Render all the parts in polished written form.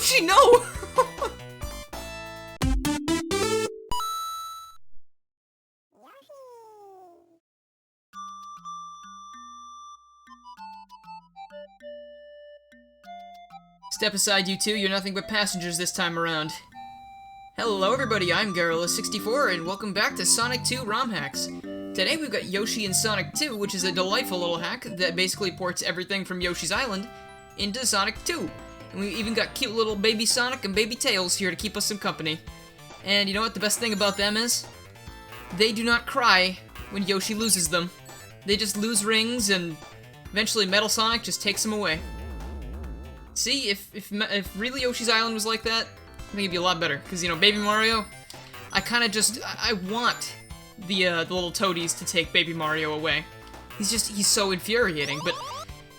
Yoshi, no! Step aside, you two. You're nothing but passengers this time around. Hello, everybody. I'm Gorilla64, and welcome back to Sonic 2 ROM Hacks. Today we've got Yoshi in Sonic 2, which is a delightful little hack that basically ports everything from Yoshi's Island into Sonic 2. And we even got cute little baby Sonic and baby Tails here to keep us some company. And you know what the best thing about them is? They do not cry when Yoshi loses them. They just lose rings, and eventually Metal Sonic just takes them away. See, if really Yoshi's Island was like that, I think it'd be a lot better. Because, you know, Baby Mario, I want the little toadies to take Baby Mario away. He's so infuriating. But,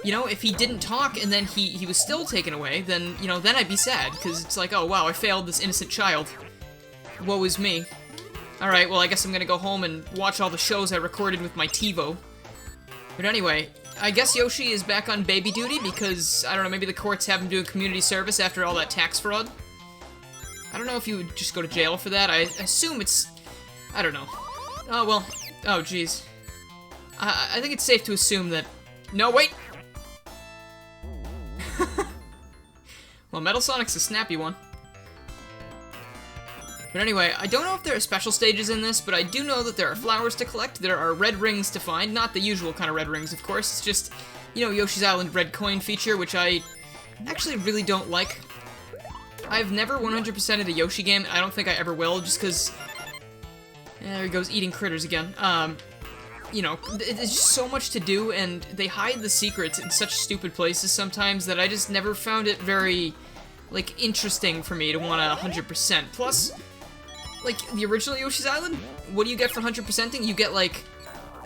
you know, if he didn't talk and then he was still taken away, then, you know, then I'd be sad. Because it's like, oh, wow, I failed this innocent child. Woe is me. Alright, well, I guess I'm gonna go home and watch all the shows I recorded with my TiVo. But anyway, I guess Yoshi is back on baby duty because, I don't know, maybe the courts have him doing community service after all that tax fraud. I don't know if you would just go to jail for that. I assume it's... I don't know. Oh, well. Oh, jeez. I think it's safe to assume that... No, wait! Well, Metal Sonic's a snappy one. But anyway, I don't know if there are special stages in this, but I do know that there are flowers to collect, there are red rings to find, not the usual kind of red rings, of course, it's just, you know, Yoshi's Island red coin feature, which I actually really don't like. I've never 100%ed a Yoshi game, I don't think I ever will, just because... There he goes, eating critters again. You know, there's just so much to do, and they hide the secrets in such stupid places sometimes that I just never found it very, like, interesting for me to want to 100%. Plus... like, the original Yoshi's Island, what do you get for 100%ing? You get, like,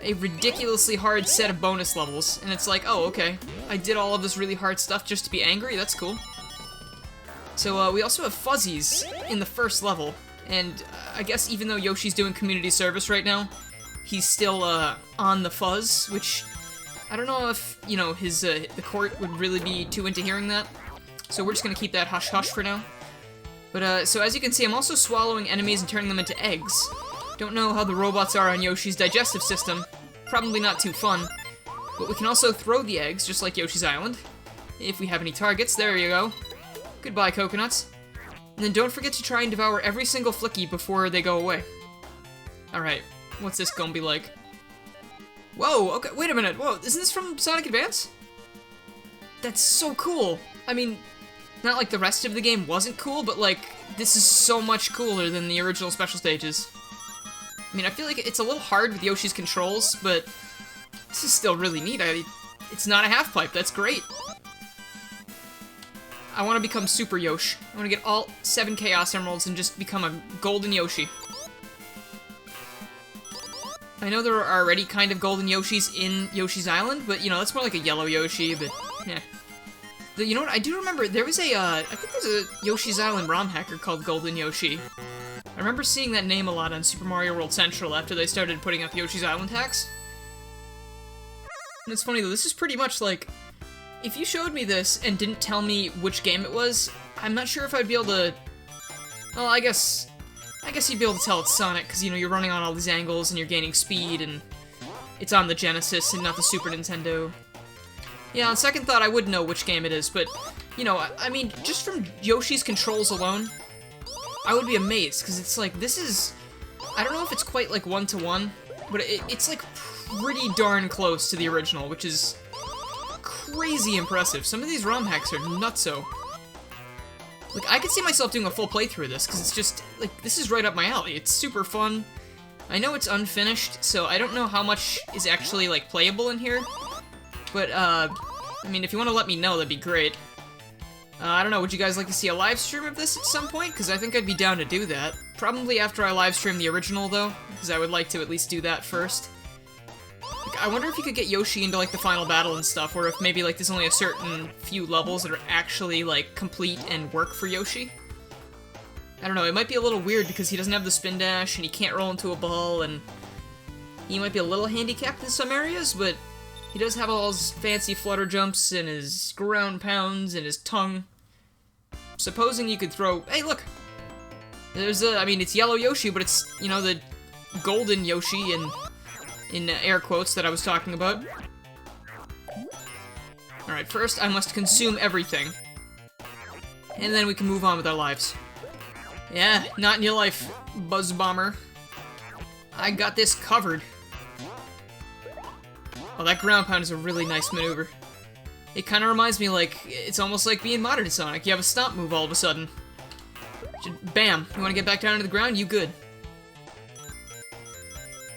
a ridiculously hard set of bonus levels. And it's like, oh, okay. I did all of this really hard stuff just to be angry? That's cool. So, we also have fuzzies in the first level. And I guess even though Yoshi's doing community service right now, he's still, on the fuzz, which I don't know if, you know, the court would really be too into hearing that. So we're just gonna keep that hush-hush for now. But, so as you can see, I'm also swallowing enemies and turning them into eggs. Don't know how the robots are on Yoshi's digestive system. Probably not too fun. But we can also throw the eggs, just like Yoshi's Island. If we have any targets, there you go. Goodbye, coconuts. And then don't forget to try and devour every single flicky before they go away. Alright, what's this gonna be like? Whoa, okay, wait a minute, whoa, isn't this from Sonic Advance? That's so cool! I mean... not like the rest of the game wasn't cool, but like, this is so much cooler than the original special stages. I mean, I feel like it's a little hard with Yoshi's controls, but this is still really neat. It's not a half-pipe, that's great. I want to become Super Yoshi. I want to get all 7 Chaos Emeralds and just become a golden Yoshi. I know there are already kind of golden Yoshis in Yoshi's Island, but, you know, that's more like a yellow Yoshi, but, yeah. You know what, I do remember, there was I think there's a Yoshi's Island ROM hacker called Golden Yoshi. I remember seeing that name a lot on Super Mario World Central after they started putting up Yoshi's Island hacks. And it's funny though, this is pretty much like, if you showed me this and didn't tell me which game it was, I'm not sure if I'd be able to, well, I guess you'd be able to tell it's Sonic, because, you know, you're running on all these angles and you're gaining speed, and it's on the Genesis and not the Super Nintendo. Yeah, on second thought, I would know which game it is, but, you know, I mean, just from Yoshi's controls alone, I would be amazed, because it's like, this is... I don't know if it's quite, like, one-to-one, but it's, like, pretty darn close to the original, which is crazy impressive. Some of these ROM hacks are nutso. Like, I could see myself doing a full playthrough of this, because it's just, like, this is right up my alley. It's super fun. I know it's unfinished, so I don't know how much is actually, like, playable in here. But, I mean, if you want to let me know, that'd be great. I don't know, would you guys like to see a live stream of this at some point? Because I think I'd be down to do that. Probably after I live stream the original, though, because I would like to at least do that first. Like, I wonder if you could get Yoshi into, like, the final battle and stuff, or if maybe, like, there's only a certain few levels that are actually, like, complete and work for Yoshi. I don't know, it might be a little weird because he doesn't have the spin dash, and he can't roll into a ball, and he might be a little handicapped in some areas, but he does have all his fancy flutter jumps and his ground pounds and his tongue. supposing you could throw... Hey, look! There's a... I mean, it's yellow Yoshi, but it's, you know, the golden Yoshi in air quotes that I was talking about. Alright, first I must consume everything. And then we can move on with our lives. Yeah, not in your life, Buzz Bomber. I got this covered. Oh, that ground pound is a really nice maneuver. It kind of reminds me, like, it's almost like being modern Sonic. You have a stomp move all of a sudden. Bam! You want to get back down to the ground? You good.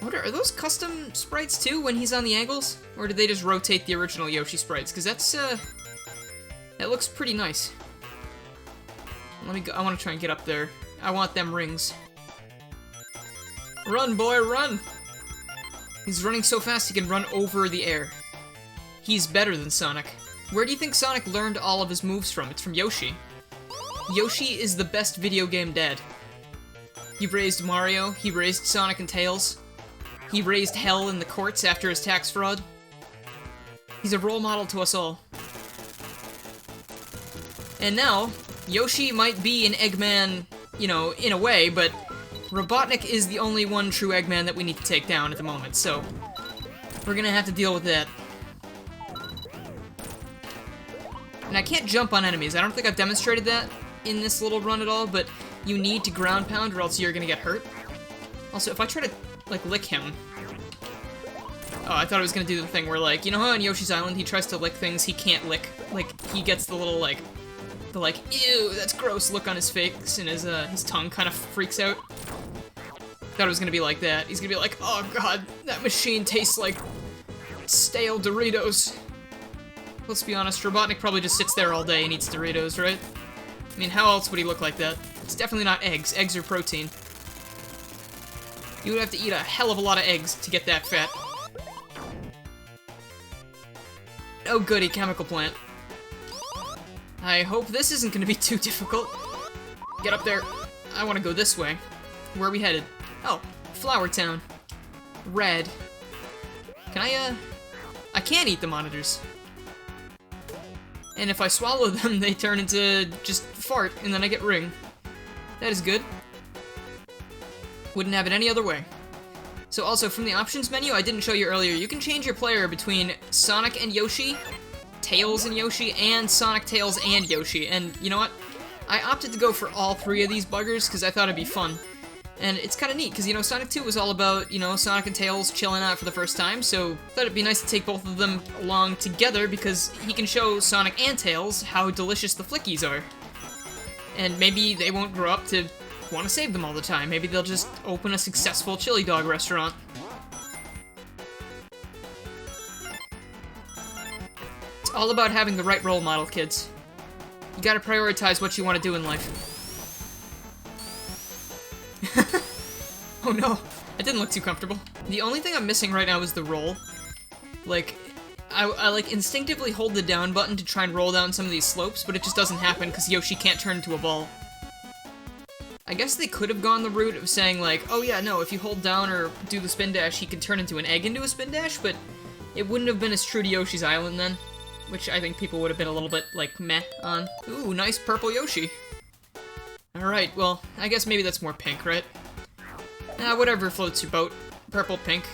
Are those custom sprites too when he's on the angles? Or did they just rotate the original Yoshi sprites? Because that's, that looks pretty nice. Let me go. I want to try and get up there. I want them rings. Run, boy, run! He's running so fast he can run over the air. He's better than Sonic. Where do you think Sonic learned all of his moves from? It's from Yoshi. Yoshi is the best video game dad. He raised Mario, he raised Sonic and Tails. He raised hell in the courts after his tax fraud. He's a role model to us all. And now, Yoshi might be an Eggman, you know, in a way, but Robotnik is the only one true Eggman that we need to take down at the moment, so we're gonna have to deal with that. And I can't jump on enemies. I don't think I've demonstrated that in this little run at all, but you need to ground pound or else you're gonna get hurt. Also, if I try to, like, lick him... Oh, I thought I was gonna do the thing where, like, you know how on Yoshi's Island he tries to lick things he can't lick? Like, he gets the little, like, ew, that's gross look on his face, and his tongue kind of freaks out. Thought it was gonna be like that. He's gonna be like, oh god, that machine tastes like stale Doritos. Let's be honest, Robotnik probably just sits there all day and eats Doritos, right? I mean, how else would he look like that? It's definitely not eggs. Eggs are protein. You would have to eat a hell of a lot of eggs to get that fat. Oh goody, chemical plant. I hope this isn't gonna be too difficult. Get up there. I want to go this way. Where are we headed? Oh, Flower Town. Red. Can I can't eat the monitors. And if I swallow them, they turn into just fart, and then I get ring. That is good. Wouldn't have it any other way. So also, from the options menu, I didn't show you earlier, you can change your player between Sonic and Yoshi, Tails and Yoshi, and Sonic, Tails, and Yoshi. And you know what? I opted to go for all three of these buggers because I thought it'd be fun. And it's kind of neat, because, you know, Sonic 2 was all about, you know, Sonic and Tails chilling out for the first time, so I thought it'd be nice to take both of them along together, because he can show Sonic and Tails how delicious the flickies are. And maybe they won't grow up to want to save them all the time. Maybe they'll just open a successful chili dog restaurant. It's all about having the right role model, kids. You gotta prioritize what you want to do in life. Oh no, that didn't look too comfortable. The only thing I'm missing right now is the roll. Like, I like instinctively hold the down button to try and roll down some of these slopes, but it just doesn't happen because Yoshi can't turn into a ball. I guess they could have gone the route of saying like, oh yeah, no, if you hold down or do the spin dash, he can turn into an egg into a spin dash, but it wouldn't have been as true to Yoshi's Island then, which I think people would have been a little bit, like, meh on. Ooh, nice purple Yoshi. Alright, well, I guess maybe that's more pink, right? Whatever floats your boat. Purple, pink.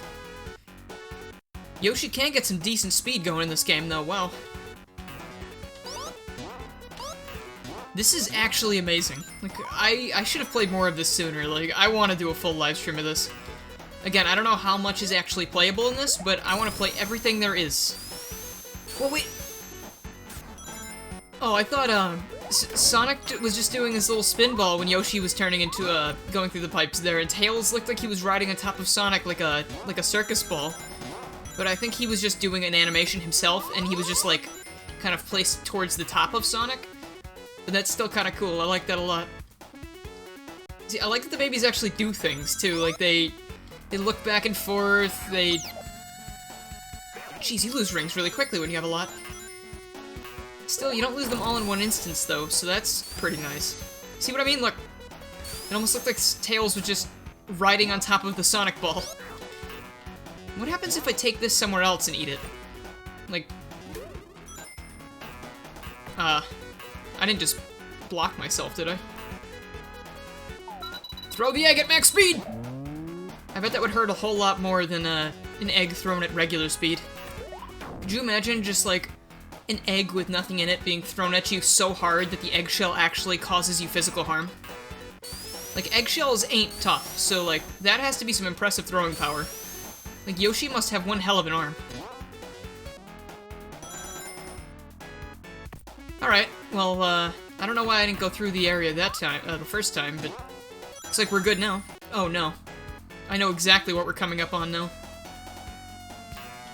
Yoshi can get some decent speed going in this game, though, wow. This is actually amazing. Like, I should have played more of this sooner. Like, I want to do a full live stream of this. Again, I don't know how much is actually playable in this, but I want to play everything there is. Well, wait. Oh, I thought, Sonic was just doing his little spin ball when Yoshi was turning into, going through the pipes there, and Tails looked like he was riding on top of Sonic like a circus ball. But I think he was just doing an animation himself, and he was just, like, kind of placed towards the top of Sonic. But that's still kind of cool, I like that a lot. See, I like that the babies actually do things, too, like, they look back and forth, they... Jeez, you lose rings really quickly when you have a lot. Still, you don't lose them all in one instance, though, so that's pretty nice. See what I mean? Look. It almost looked like Tails was just riding on top of the Sonic ball. What happens if I take this somewhere else and eat it? Like... I didn't just block myself, did I? Throw the egg at max speed! I bet that would hurt a whole lot more than an egg thrown at regular speed. Could you imagine just, like, an egg with nothing in it being thrown at you so hard that the eggshell actually causes you physical harm? Like, eggshells ain't tough, so, like, that has to be some impressive throwing power. Like, Yoshi must have one hell of an arm. Alright, well, I don't know why I didn't go through the area that time, the first time, but looks like we're good now. Oh, no. I know exactly what we're coming up on now.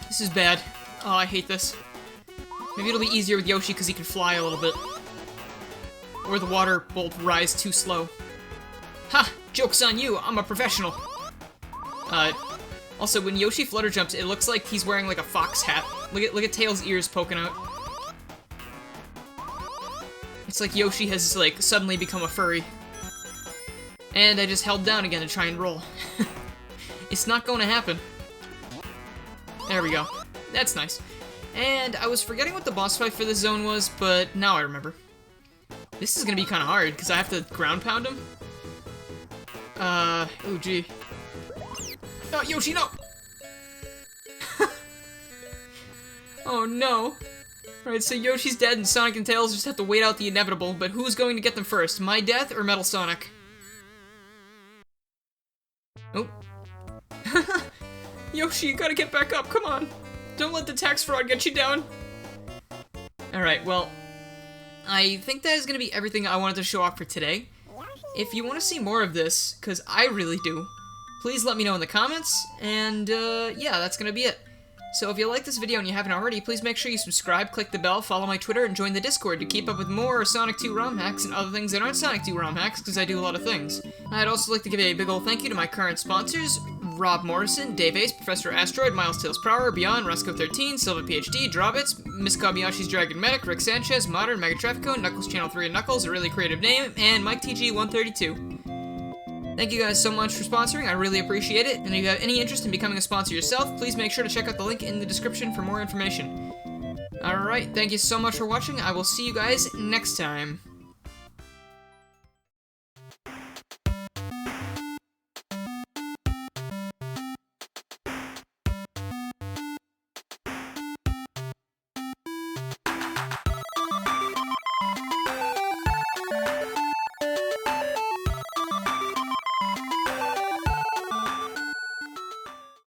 This is bad. Oh, I hate this. Maybe it'll be easier with Yoshi because he can fly a little bit. Or the water will rise too slow. Ha! Joke's on you! I'm a professional! Also, when Yoshi flutter jumps, it looks like he's wearing like a fox hat. Look at Tails' ears poking out. It's like Yoshi has, like, suddenly become a furry. And I just held down again to try and roll. It's not going to happen. There we go. That's nice. And I was forgetting what the boss fight for this zone was, but now I remember. This is going to be kind of hard, because I have to ground pound him. Oh, gee. Oh, Yoshi, no! Oh, no. Alright, so Yoshi's dead, and Sonic and Tails just have to wait out the inevitable, but who's going to get them first? My death or Metal Sonic? Oh. Yoshi, you gotta get back up, come on. Don't let the tax fraud get you down. Alright, well, I think that is gonna be everything I wanted to show off for today. If you want to see more of this, because I really do, please let me know in the comments, and yeah, that's gonna be it. So if you like this video and you haven't already, please make sure you subscribe, click the bell, follow my Twitter, and join the Discord to keep up with more Sonic 2 ROM hacks and other things that aren't Sonic 2 ROM hacks, because I do a lot of things. I'd also like to give a big ol' thank you to my current sponsors, Rob Morrison, DaveAce, Professor Asteroid, Miles Tails Prower, Beyond, Roscoe13, Silva PhD, Drawbits, Miss Kabayashi's Dragon Medic, Rick Sanchez, Modern, Mega Trafico, Knuckles Channel 3 and Knuckles, a really creative name, and Mike TG132. Thank you guys so much for sponsoring, I really appreciate it, and if you have any interest in becoming a sponsor yourself, please make sure to check out the link in the description for more information. Alright, thank you so much for watching, I will see you guys next time.